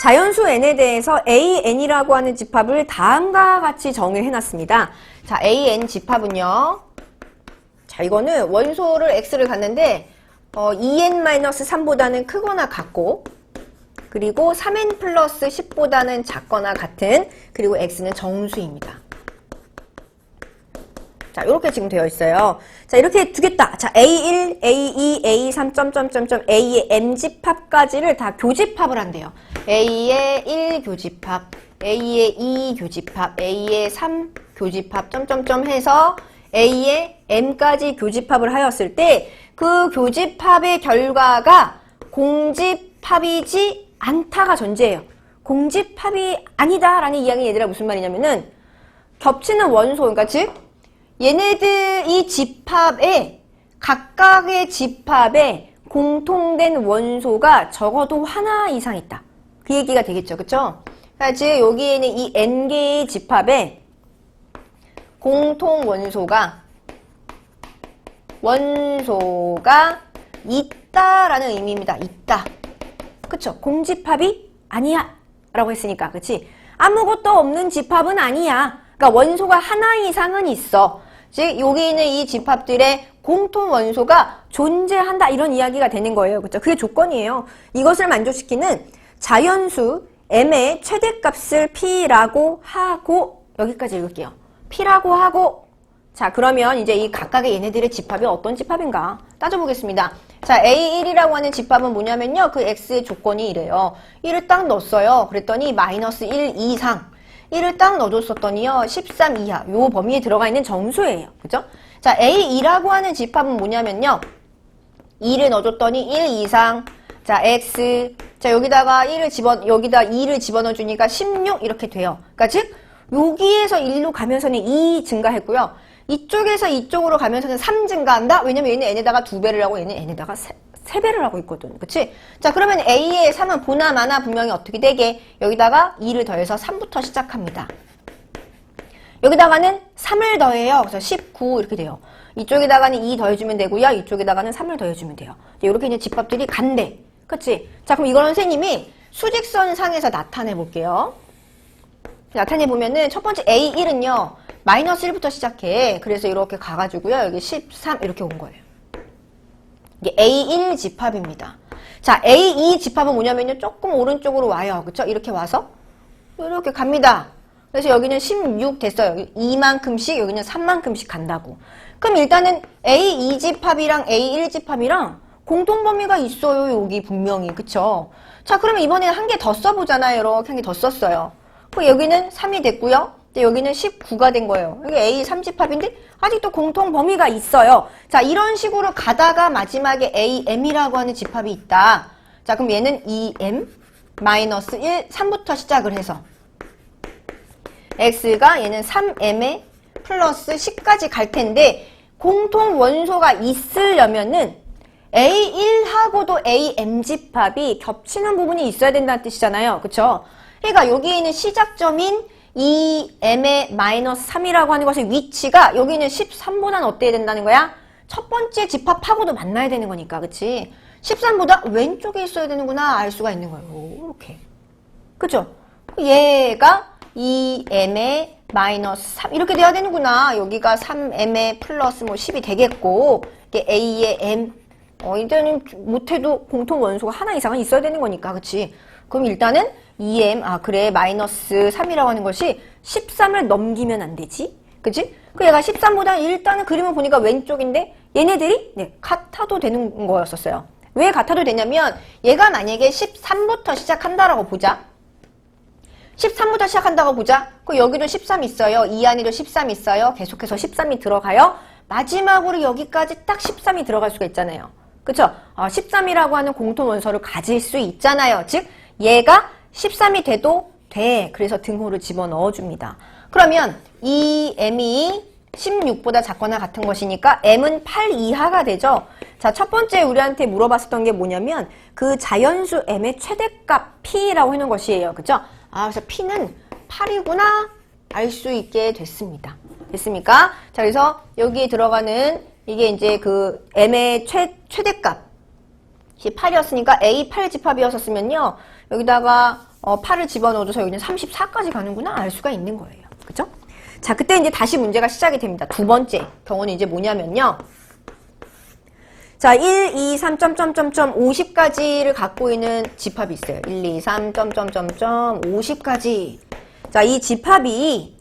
자연수 n에 대해서 an이라고 하는 집합을 다음과 같이 정의해 놨습니다. 자, an 집합은요. 자, 이거는 원소를 x를 갖는데 2n-3보다는 크거나 같고, 그리고 3n 플러스 10보다는 작거나 같은, 그리고 x는 정수입니다. 자, 이렇게 지금 되어 있어요. 자, 이렇게 두겠다. 자, A1, A2, A3, A의 M집합까지를 다 교집합을 한대요. A의 1 교집합, A의 2 교집합, A의 3 교집합, 해서 A의 M까지 교집합을 하였을 때 그 교집합의 결과가 공집합이지 않다가 전제예요. 공집합이 아니다라는 이야기 얘들아 무슨 말이냐면은 겹치는 원소, 그러니까 즉 얘네들 이 집합에 각각의 집합에 공통된 원소가 적어도 하나 이상 있다. 그 얘기가 되겠죠. 그쵸? 그러니까 즉 여기에는 이 n개의 집합에 공통 원소가 있다라는 의미입니다. 있다. 그쵸? 공집합이 아니야 라고 했으니까. 그치? 아무것도 없는 집합은 아니야. 그러니까 원소가 하나 이상은 있어. 즉 여기 있는 이 집합들의 공통 원소가 존재한다 이런 이야기가 되는 거예요. 그렇죠? 그게 조건이에요. 이것을 만족시키는 자연수 m의 최대값을 p라고 하고, 여기까지 읽을게요. p라고 하고, 자 그러면 이제 이 각각의 얘네들의 집합이 어떤 집합인가 따져보겠습니다. 자, A1이라고 하는 집합은 뭐냐면요. 그 x의 조건이 이래요. 1을 딱 넣었어요. 그랬더니 마이너스 1 이상. 1을 딱 넣어줬었더니요. 13 이하. 요 범위에 들어가 있는 정수예요. 그죠? 자, A2라고 하는 집합은 뭐냐면요. 2를 넣어줬더니 1 이상. 자, x. 자, 여기다가 여기다 2를 집어넣어주니까 16 이렇게 돼요. 그러니까 즉, 여기에서 1로 가면서는 2 증가했고요. 이쪽에서 이쪽으로 가면서는 3 증가한다? 왜냐면 얘는 n에다가 2배를 하고 얘는 n에다가 3배를 하고 있거든. 그치? 자, 그러면 A의 3은 보나마나 분명히 어떻게 되게? 여기다가 2를 더해서 3부터 시작합니다. 여기다가는 3을 더해요. 그래서 19 이렇게 돼요. 이쪽에다가는 2 더해주면 되고요. 이쪽에다가는 3을 더해주면 돼요. 이렇게 이제 집합들이 간대. 그치? 자, 그럼 이거는 선생님이 수직선 상에서 나타내 볼게요. 나타내 보면은 첫 번째 A1은요. 마이너스 1부터 시작해. 그래서 이렇게 가가지고요. 여기 13 이렇게 온 거예요. 이게 A1 집합입니다. 자, A2 집합은 뭐냐면요. 조금 오른쪽으로 와요. 그쵸? 이렇게 와서 이렇게 갑니다. 그래서 여기는 16 됐어요. 여기 2만큼씩, 여기는 3만큼씩 간다고. 그럼 일단은 A2 집합이랑 A1 집합이랑 공통범위가 있어요. 여기 분명히. 그쵸? 자, 그러면 이번에는 한 개 더 써보잖아요. 이렇게 한 개 더 썼어요. 그럼 여기는 3이 됐고요. 여기는 19가 된 거예요. 여기 A3 집합인데 아직도 공통 범위가 있어요. 자, 이런 식으로 가다가 마지막에 AM이라고 하는 집합이 있다. 자, 그럼 얘는 2M 마이너스 1, 3부터 시작을 해서 X가 얘는 3M에 플러스 10까지 갈 텐데 공통 원소가 있으려면은 A1하고도 AM 집합이 겹치는 부분이 있어야 된다는 뜻이잖아요. 그쵸? 그러니까 여기에 있는 시작점인 2m의 마이너스 3이라고 하는 것의 위치가 여기는 13보다는 어때야 된다는 거야? 첫 번째 집합하고도 만나야 되는 거니까. 그치? 13보다 왼쪽에 있어야 되는구나 알 수가 있는 거예요. 이렇게. 그죠? 얘가 2m의 마이너스 3 이렇게 돼야 되는구나. 여기가 3m의 플러스 10이 되겠고 이게 A의 M 이제는 못해도 공통 원소가 하나 이상은 있어야 되는 거니까. 그치? 그럼 일단은 2m, 그래, 마이너스 3이라고 하는 것이 13을 넘기면 안 되지? 그치? 그 얘가 13보다 일단은 그림을 보니까 왼쪽인데 얘네들이 같아도 되는 거였었어요. 왜 같아도 되냐면 얘가 만약에 13부터 시작한다라고 보자. 13부터 시작한다고 보자. 그 여기도 13 있어요. 이 안에도 13 있어요. 계속해서 13이 들어가요. 마지막으로 여기까지 딱 13이 들어갈 수가 있잖아요. 그쵸? 13이라고 하는 공통 원소를 가질 수 있잖아요. 즉 얘가 13이 돼도 돼. 그래서 등호를 집어넣어 줍니다. 그러면 이 m이 16보다 작거나 같은 것이니까 m은 8 이하가 되죠. 자, 첫 번째 우리한테 물어봤었던 게 뭐냐면 그 자연수 m의 최대값 p라고 하는 것이에요. 그죠? 그래서 p는 8이구나 알 수 있게 됐습니다. 됐습니까? 자, 그래서 여기에 들어가는 이게 이제 그 m의 최대값 8이었으니까 A8 집합이었었으면요. 여기다가 8을 집어넣어줘서 여기는 34까지 가는구나 알 수가 있는 거예요. 그죠? 자, 그때 이제 다시 문제가 시작이 됩니다. 두 번째 경우는 이제 뭐냐면요. 자, 1, 2, 3, 50까지를 갖고 있는 집합이 있어요. 1, 2, 3, 50까지. 자, 이 집합이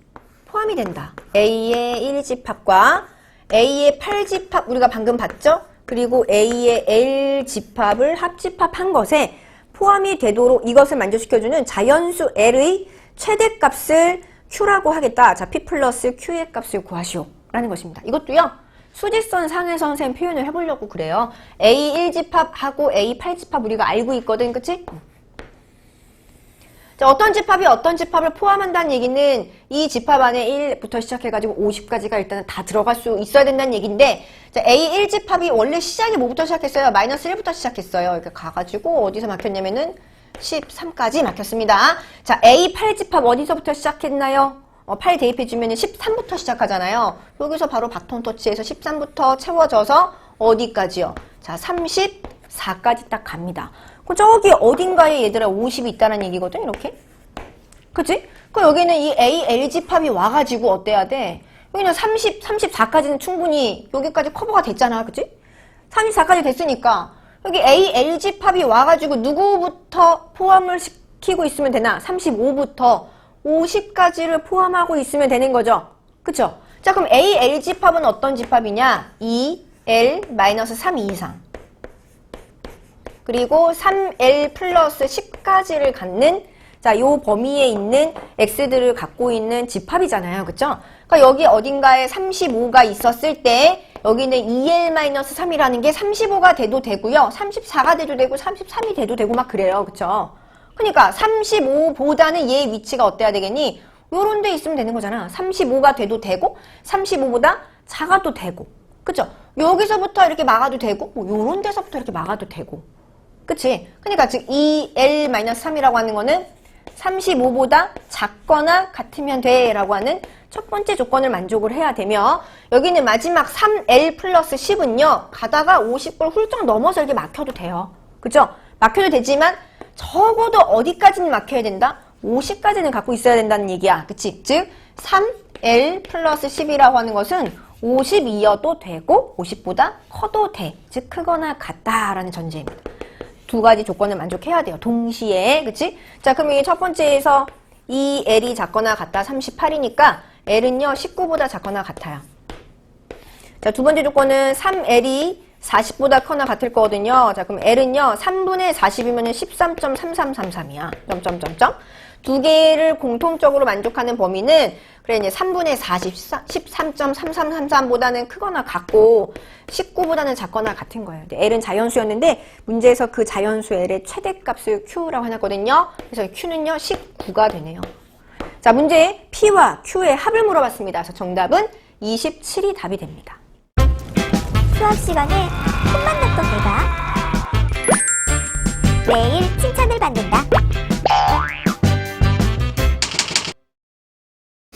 포함이 된다. A의 1집합과 A의 8집합 우리가 방금 봤죠? 그리고 A의 L집합을 합집합한 것에 포함이 되도록 이것을 만족시켜주는 자연수 L의 최대값을 Q라고 하겠다. 자, P 플러스 Q의 값을 구하시오. 라는 것입니다. 이것도요. 수직선 상에서 선생님 표현을 해보려고 그래요. A 1집합하고 A 8집합 우리가 알고 있거든. 그치? 자, 어떤 집합이 어떤 집합을 포함한다는 얘기는 이 집합 안에 1부터 시작해가지고 50까지가 일단은 다 들어갈 수 있어야 된다는 얘기인데, 자, A 1집합이 원래 시작이 뭐부터 시작했어요? 마이너스 1부터 시작했어요. 이렇게 가가지고 어디서 막혔냐면은 13까지 막혔습니다. 자, A 8집합 어디서부터 시작했나요? 8 대입해주면 13부터 시작하잖아요. 여기서 바로 바톤 터치해서 13부터 채워져서 어디까지요? 자, 34까지 딱 갑니다. 저기 어딘가에 얘들아 50이 있다는 얘기거든, 이렇게. 그치? 그럼 여기는 이 A, L집합이 와가지고 어때야 돼? 여기는 34까지는 충분히 여기까지 커버가 됐잖아, 그치? 34까지 됐으니까 여기 A, L집합이 와가지고 누구부터 포함을 시키고 있으면 되나? 35부터 50까지를 포함하고 있으면 되는 거죠. 그쵸? 자, 그럼 A, L집합은 어떤 집합이냐? 2, L, 마이너스 3 이상. 그리고 3L 플러스 10까지를 갖는, 자, 요 범위에 있는 X들을 갖고 있는 집합이잖아요. 그쵸? 그러니까 여기 어딘가에 35가 있었을 때, 여기는 2L-3이라는 게 35가 돼도 되고요. 34가 돼도 되고, 33이 돼도 되고 막 그래요. 그쵸? 그러니까 35보다는 얘의 위치가 어때야 되겠니? 요런 데 있으면 되는 거잖아. 35가 돼도 되고 35보다 작아도 되고. 그쵸? 여기서부터 이렇게 막아도 되고 뭐 요런 데서부터 이렇게 막아도 되고. 그치? 그러니까 즉 2L-3이라고 하는 거는 35보다 작거나 같으면 돼 라고 하는 첫 번째 조건을 만족을 해야 되며, 여기는 마지막 3L 플러스 10은요 가다가 50을 훌쩍 넘어서 이렇게 막혀도 돼요. 그죠? 막혀도 되지만 적어도 어디까지는 막혀야 된다? 50까지는 갖고 있어야 된다는 얘기야. 그치? 즉 3L 플러스 10이라고 하는 것은 52여도 되고 50보다 커도 돼. 즉 크거나 같다라는 전제입니다. 두 가지 조건을 만족해야 돼요. 동시에. 그치? 자, 그럼 이 첫 번째에서 이 L이 작거나 같다 38이니까 L은요 19보다 작거나 같아요. 자, 두 번째 조건은 3L이 40보다 커나 같을 거거든요. 자, 그럼 L은요 3분의 40이면 13.3333이야. 점점점점. 두 개를 공통적으로 만족하는 범위는 그래 이제 3분의 40, 13.3333보다는 크거나 같고 19보다는 작거나 같은 거예요. L은 자연수였는데 문제에서 그 자연수 L의 최대값을 Q라고 해놨거든요. 그래서 Q는요 19가 되네요. 자, 문제에 P와 Q의 합을 물어봤습니다. 그래서 정답은 27이 답이 됩니다. 수업 시간에 손만